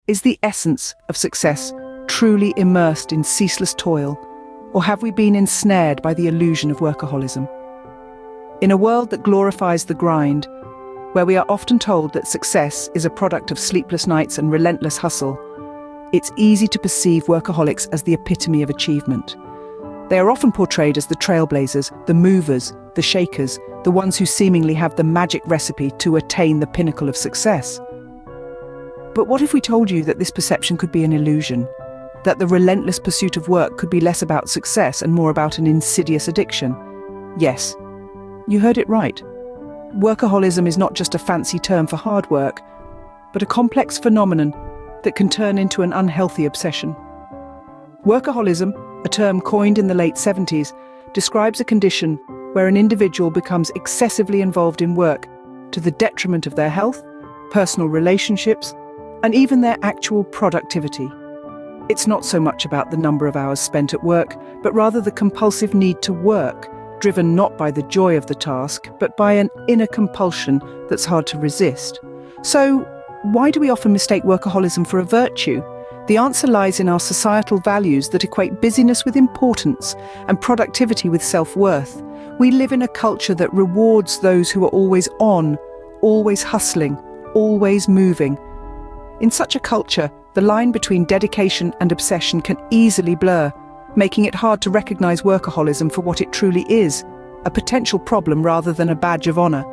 Is the essence of success truly immersed in ceaseless toil, or have we been ensnared by the illusion of workaholism? In a world that glorifies the grind, where we are often told that success is a product of sleepless nights and relentless hustle, it's easy to perceive workaholics as the epitome of achievement. They are often portrayed as the trailblazers, the movers, the shakers, the ones who seemingly have the magic recipe to attain the pinnacle of success. But what if we told you that this perception could be an illusion? That the relentless pursuit of work could be less about success and more about an insidious addiction? Yes, you heard it right. Workaholism is not just a fancy term for hard work, but a complex phenomenon that can turn into an unhealthy obsession. Workaholism, a term coined in the late 70s, describes a condition where an individual becomes excessively involved in work to the detriment of their health, personal relationships, and even their actual productivity. It's not so much about the number of hours spent at work, but rather the compulsive need to work, driven not by the joy of the task, but by an inner compulsion that's hard to resist. So, why do we often mistake workaholism for a virtue? The answer lies in our societal values that equate busyness with importance and productivity with self-worth. We live in a culture that rewards those who are always on, always hustling, always moving. In such a culture, the line between dedication and obsession can easily blur, making it hard to recognize workaholism for what it truly is, a potential problem rather than a badge of honor.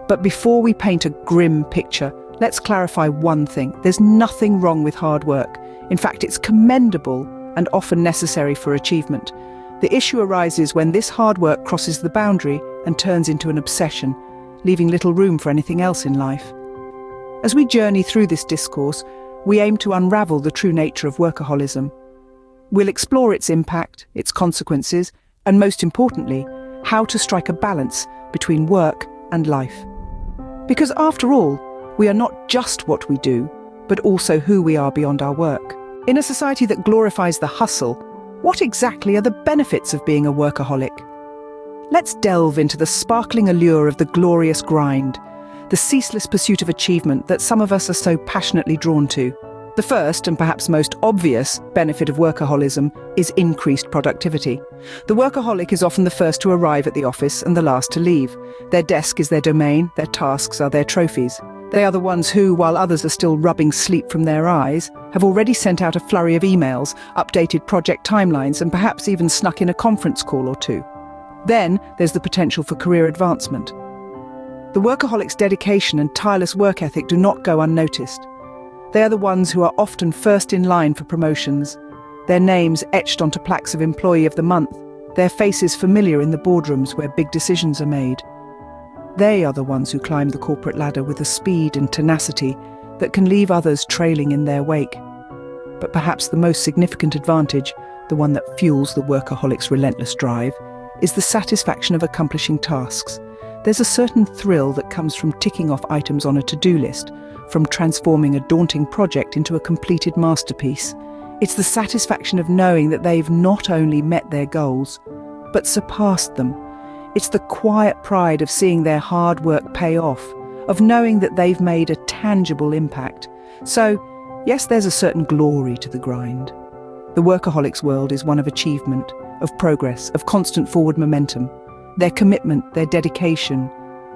But before we paint a grim picture, let's clarify one thing. There's nothing wrong with hard work. In fact, it's commendable and often necessary for achievement. The issue arises when this hard work crosses the boundary and turns into an obsession, leaving little room for anything else in life. As we journey through this discourse, we aim to unravel the true nature of workaholism. We'll explore its impact, its consequences, and most importantly, how to strike a balance between work and life. Because after all, we are not just what we do, but also who we are beyond our work. In a society that glorifies the hustle, what exactly are the benefits of being a workaholic? Let's delve into the sparkling allure of the glorious grind, the ceaseless pursuit of achievement that some of us are so passionately drawn to. The first, and perhaps most obvious, benefit of workaholism is increased productivity. The workaholic is often the first to arrive at the office and the last to leave. Their desk is their domain, their tasks are their trophies. They are the ones who, while others are still rubbing sleep from their eyes, have already sent out a flurry of emails, updated project timelines, and perhaps even snuck in a conference call or two. Then there's the potential for career advancement. The workaholic's dedication and tireless work ethic do not go unnoticed. They are the ones who are often first in line for promotions, their names etched onto plaques of Employee of the Month, their faces familiar in the boardrooms where big decisions are made. They are the ones who climb the corporate ladder with a speed and tenacity that can leave others trailing in their wake. But perhaps the most significant advantage, the one that fuels the workaholic's relentless drive, is the satisfaction of accomplishing tasks. There's a certain thrill that comes from ticking off items on a to-do list, from transforming a daunting project into a completed masterpiece. It's the satisfaction of knowing that they've not only met their goals, but surpassed them. It's the quiet pride of seeing their hard work pay off, of knowing that they've made a tangible impact. So, yes, there's a certain glory to the grind. The workaholic's world is one of achievement, of progress, of constant forward momentum. Their commitment, their dedication,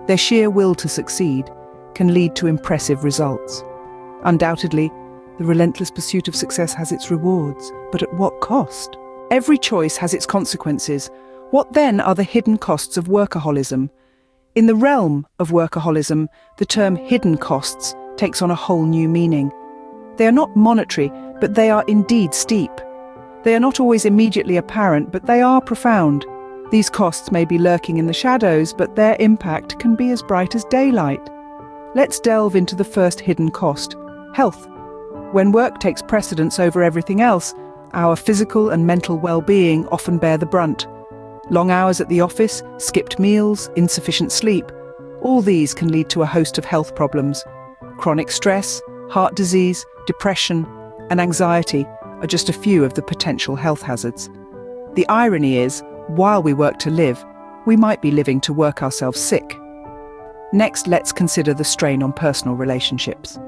their sheer will to succeed can lead to impressive results. Undoubtedly, the relentless pursuit of success has its rewards, but at what cost? Every choice has its consequences. What then are the hidden costs of workaholism? In the realm of workaholism, the term hidden costs takes on a whole new meaning. They are not monetary, but they are indeed steep. They are not always immediately apparent, but they are profound. These costs may be lurking in the shadows, but their impact can be as bright as daylight. Let's delve into the first hidden cost: health. When work takes precedence over everything else, our physical and mental well-being often bear the brunt. Long hours at the office, skipped meals, insufficient sleep, all these can lead to a host of health problems. Chronic stress, heart disease, depression, and anxiety are just a few of the potential health hazards. The irony is, while we work to live, we might be living to work ourselves sick. Next, let's consider the strain on personal relationships.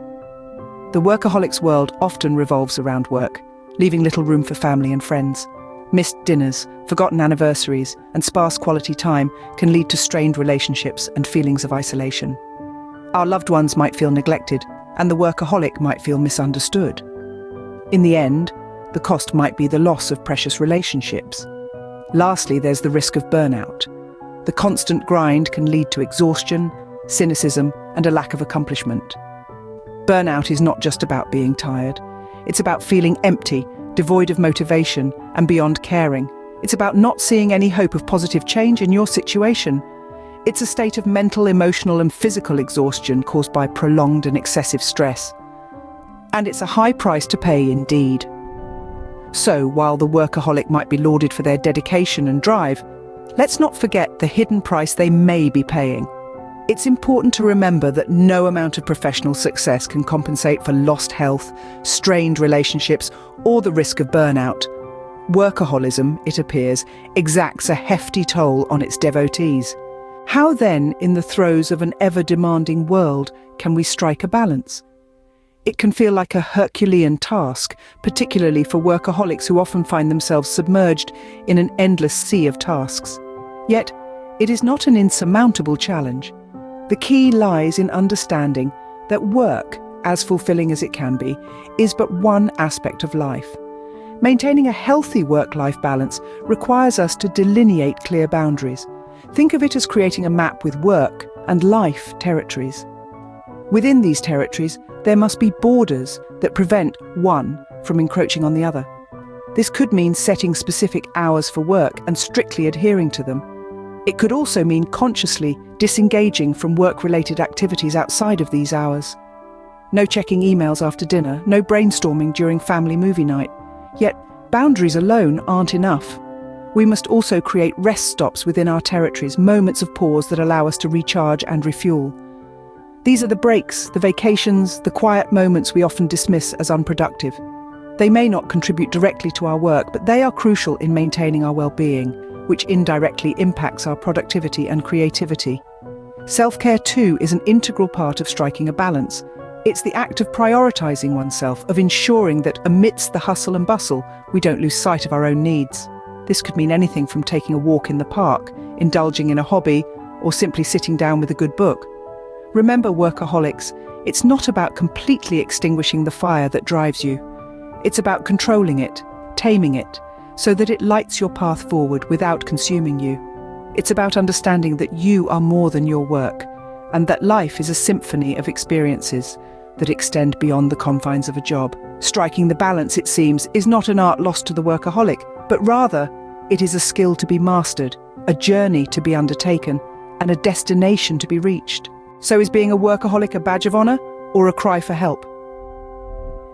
The workaholic's world often revolves around work, leaving little room for family and friends. Missed dinners, forgotten anniversaries, and sparse quality time can lead to strained relationships and feelings of isolation. Our loved ones might feel neglected, and the workaholic might feel misunderstood. In the end, the cost might be the loss of precious relationships. Lastly, there's the risk of burnout. The constant grind can lead to exhaustion, cynicism, and a lack of accomplishment. Burnout is not just about being tired. It's about feeling empty, devoid of motivation, and beyond caring. It's about not seeing any hope of positive change in your situation. It's a state of mental, emotional, and physical exhaustion caused by prolonged and excessive stress. And it's a high price to pay indeed. So, while the workaholic might be lauded for their dedication and drive, let's not forget the hidden price they may be paying. It's important to remember that no amount of professional success can compensate for lost health, strained relationships, or the risk of burnout. Workaholism, it appears, exacts a hefty toll on its devotees. How then, in the throes of an ever-demanding world, can we strike a balance? It can feel like a Herculean task, particularly for workaholics who often find themselves submerged in an endless sea of tasks. Yet, it is not an insurmountable challenge. The key lies in understanding that work, as fulfilling as it can be, is but one aspect of life. Maintaining a healthy work-life balance requires us to delineate clear boundaries. Think of it as creating a map with work and life territories. Within these territories, there must be borders that prevent one from encroaching on the other. This could mean setting specific hours for work and strictly adhering to them. It could also mean consciously disengaging from work-related activities outside of these hours. No checking emails after dinner, no brainstorming during family movie night. Yet, boundaries alone aren't enough. We must also create rest stops within our territories, moments of pause that allow us to recharge and refuel. These are the breaks, the vacations, the quiet moments we often dismiss as unproductive. They may not contribute directly to our work, but they are crucial in maintaining our well-being, which indirectly impacts our productivity and creativity. Self-care too is an integral part of striking a balance. It's the act of prioritizing oneself, of ensuring that amidst the hustle and bustle, we don't lose sight of our own needs. This could mean anything from taking a walk in the park, indulging in a hobby, or simply sitting down with a good book. Remember, workaholics, it's not about completely extinguishing the fire that drives you. It's about controlling it, taming it, so that it lights your path forward without consuming you. It's about understanding that you are more than your work, and that life is a symphony of experiences that extend beyond the confines of a job. Striking the balance, it seems, is not an art lost to the workaholic, but rather, it is a skill to be mastered, a journey to be undertaken, and a destination to be reached. So is being a workaholic a badge of honor or a cry for help?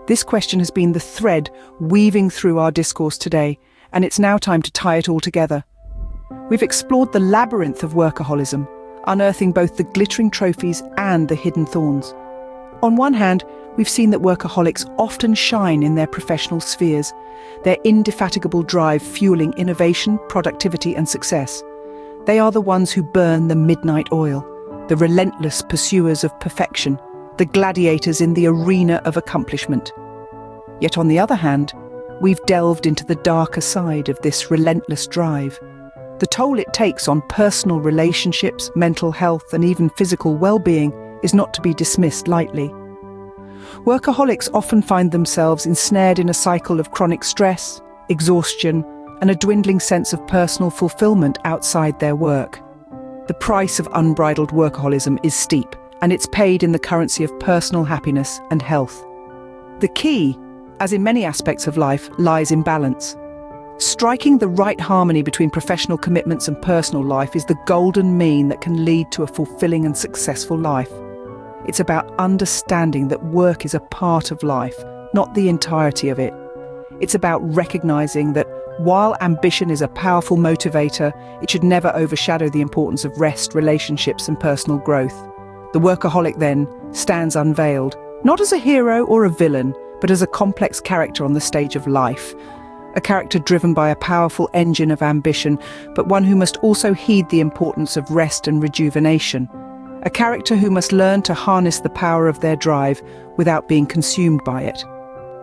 This question has been the thread weaving through our discourse today, and it's now time to tie it all together. We've explored the labyrinth of workaholism, unearthing both the glittering trophies and the hidden thorns. On one hand, we've seen that workaholics often shine in their professional spheres, their indefatigable drive fueling innovation, productivity, and success. They are the ones who burn the midnight oil, the relentless pursuers of perfection, the gladiators in the arena of accomplishment. Yet on the other hand, we've delved into the darker side of this relentless drive. The toll it takes on personal relationships, mental health, and even physical well-being is not to be dismissed lightly. Workaholics often find themselves ensnared in a cycle of chronic stress, exhaustion, and a dwindling sense of personal fulfillment outside their work. The price of unbridled workaholism is steep, and it's paid in the currency of personal happiness and health. The key, as in many aspects of life, lies in balance. Striking the right harmony between professional commitments and personal life is the golden mean that can lead to a fulfilling and successful life. It's about understanding that work is a part of life, not the entirety of it. It's about recognizing that while ambition is a powerful motivator, it should never overshadow the importance of rest, relationships, and personal growth. The workaholic, then, stands unveiled, not as a hero or a villain, but as a complex character on the stage of life. A character driven by a powerful engine of ambition, but one who must also heed the importance of rest and rejuvenation. a character who must learn to harness the power of their drive without being consumed by it.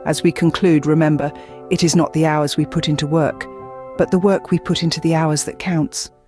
As we conclude, remember, it is not the hours we put into work, but the work we put into the hours that counts.